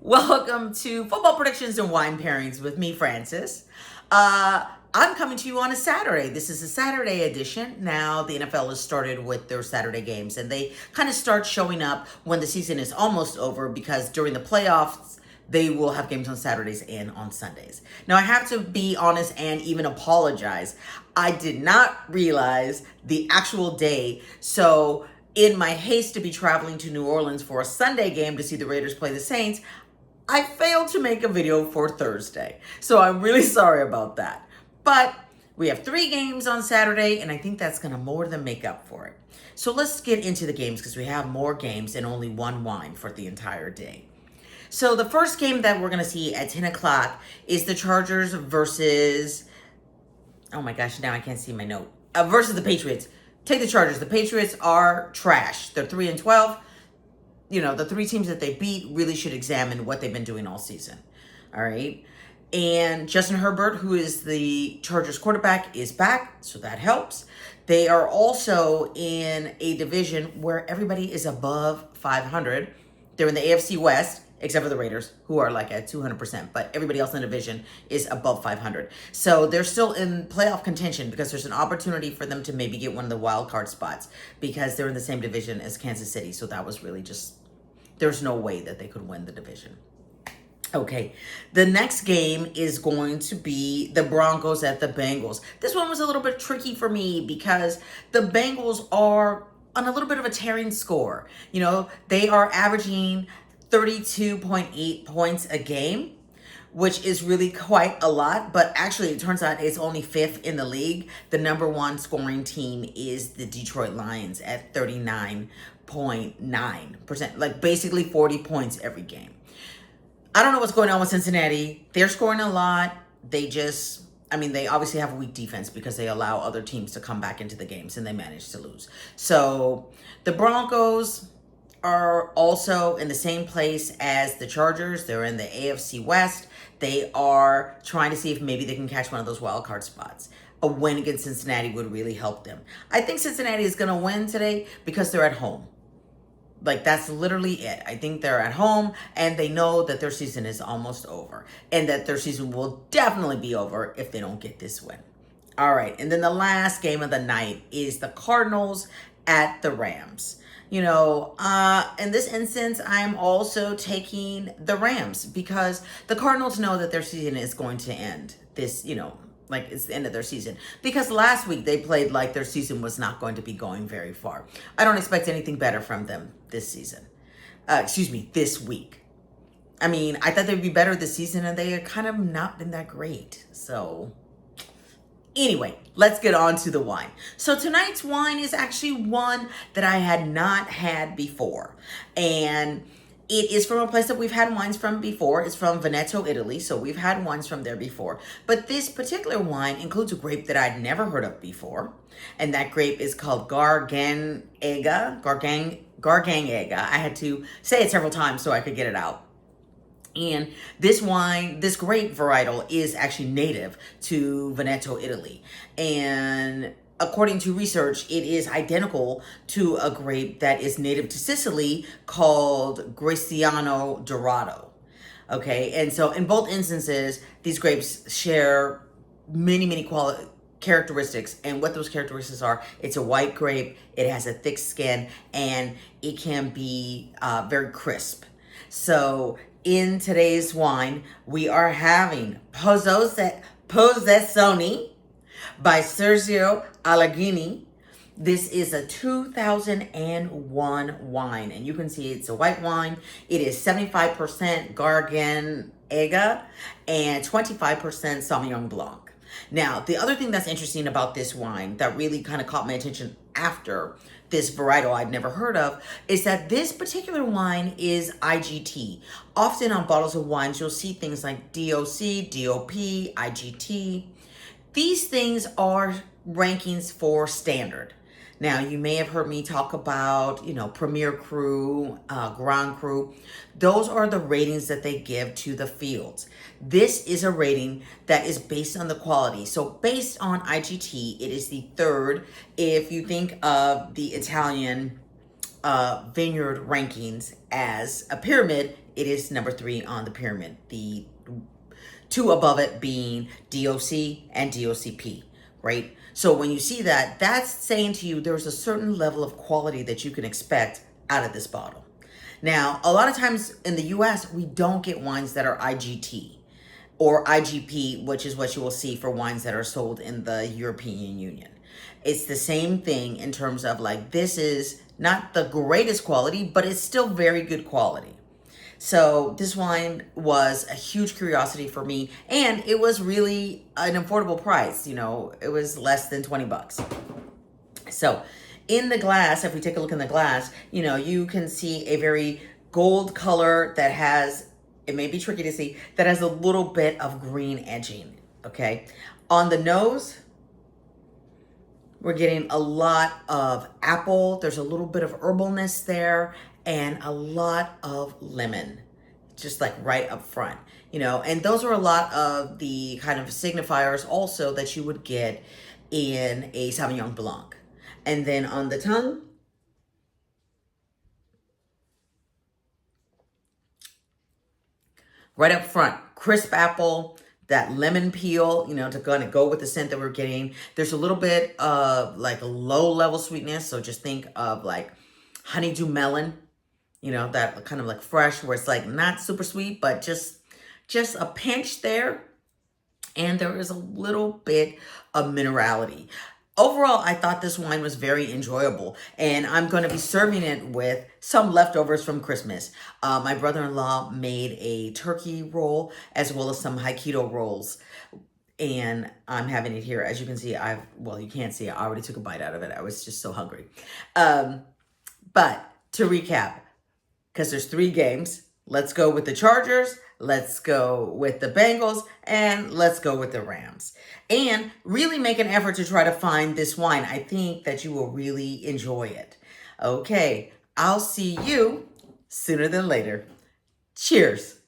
Welcome to Football Predictions and Wine Pairings with me, Francis. I'm coming to you on a Saturday. This is a Saturday edition. Now, the NFL has started with their Saturday games, and they kind of start showing up when the season is almost over because during the playoffs, they will have games on Saturdays and on Sundays. Now, I have to be honest and even apologize. I did not realize the actual day, so in my haste to be traveling to New Orleans for a Sunday game to see the Raiders play the Saints, I failed to make a video for Thursday. So I'm really sorry about that. But we have 3 games on Saturday, and I think that's going to more than make up for it. So let's get into the games because we have more games and only one wine for the entire day. So the first game that we're going to see at 10 o'clock is the Chargers versus, oh my gosh, now I can't see my note, versus the Patriots. Take the Chargers. The Patriots are trash. They're 3-12. You know, the 3 teams that they beat really should examine what they've been doing all season. All right. And Justin Herbert, who is the Chargers quarterback, is back, so that helps. They are also in a division where everybody is above 500. They're in the AFC West, except for the Raiders, who are like at 200%, but everybody else in the division is above 500. So they're still in playoff contention because there's an opportunity for them to maybe get one of the wild card spots because they're in the same division as Kansas City. So that was really just, there's no way that they could win the division. Okay, the next game is going to be the Broncos at the Bengals. This one was a little bit tricky for me because the Bengals are on a little bit of a tearing score. You know, they are averaging 32.8 points a game, which is really quite a lot, but actually it turns out it's only 5th in the league. The number 1 scoring team is the Detroit Lions at 39.9%, like basically 40 points every game. I don't know what's going on with Cincinnati. They're scoring a lot. They obviously have a weak defense because they allow other teams to come back into the games and they manage to lose. So the Broncos are also in the same place as the Chargers. They're in the AFC West. They are trying to see if maybe they can catch one of those wild card spots. A win against Cincinnati would really help them. I think Cincinnati is going to win today because they're at home. Like, that's literally it. I think they're at home and they know that their season is almost over and that their season will definitely be over if they don't get this win. All right. And then the last game of the night is the Cardinals at the Rams. You know, in this instance, I'm also taking the Rams because the Cardinals know that their season is going to end this, like it's the end of their season. Because last week they played like their season was not going to be going very far. I don't expect anything better from them this season. This week. I mean, I thought they'd be better this season and they had kind of not been that great. So anyway, let's get on to the wine. So tonight's wine is actually one that I had not had before. And it is from a place that we've had wines from before. It's from Veneto, Italy. So we've had wines from there before. But this particular wine includes a grape that I'd never heard of before. And that grape is called Garganega. Garganega. I had to say it several times so I could get it out. And this wine, this grape varietal is actually native to Veneto, Italy. And according to research, it is identical to a grape that is native to Sicily called Graciano Dorado. Okay, and so in both instances, these grapes share many characteristics, and what those characteristics are: it's a white grape, it has a thick skin, and it can be very crisp. So in today's wine, we are having Possessoni by Sergio Allegrini. This is a 2001 wine, and you can see it's a white wine. It is 75% Garganega and 25% Sauvignon Blanc. Now, the other thing that's interesting about this wine that really kind of caught my attention after this varietal I'd never heard of is that this particular wine is IGT. Often on bottles of wines, you'll see things like DOC, DOP, IGT. These things are rankings for standard. Now, you may have heard me talk about, Premier Cru, Grand Cru. Those are the ratings that they give to the fields. This is a rating that is based on the quality. So based on IGT, it is the 3rd. If you think of the Italian vineyard rankings as a pyramid, it is number 3 on the pyramid. The 2 above it being DOC and DOCP, right? So when you see that, that's saying to you there's a certain level of quality that you can expect out of this bottle. Now, a lot of times in the US, we don't get wines that are IGT or IGP, which is what you will see for wines that are sold in the European Union. It's the same thing in terms of like, this is not the greatest quality, but it's still very good quality. So this wine was a huge curiosity for me, and it was really an affordable price. You know, it was less than 20 bucks. So in the glass, if we take a look in the glass, you know, you can see a very gold color that has, it may be tricky to see, that has a little bit of green edging, okay? On the nose, we're getting a lot of apple. There's a little bit of herbalness there and a lot of lemon, just like right up front, you know, and those are a lot of the kind of signifiers also that you would get in a Sauvignon Blanc. And then on the tongue, right up front, crisp apple, that lemon peel, you know, to kind of go with the scent that we're getting. There's a little bit of like a low level sweetness. So just think of like honeydew melon, you know, that kind of like fresh where it's like not super sweet, but just a pinch there. And there is a little bit of minerality. Overall, I thought this wine was very enjoyable, and I'm going to be serving it with some leftovers from Christmas. My brother-in-law made a turkey roll as well as some high keto rolls, and I'm having it here. As you can see, well, you can't see it. I already took a bite out of it. I was just so hungry. But to recap, because there's 3 games, let's go with the Chargers, let's go with the Bengals, and let's go with the Rams. And really make an effort to try to find this wine. I think that you will really enjoy it. Okay, I'll see you sooner than later. Cheers.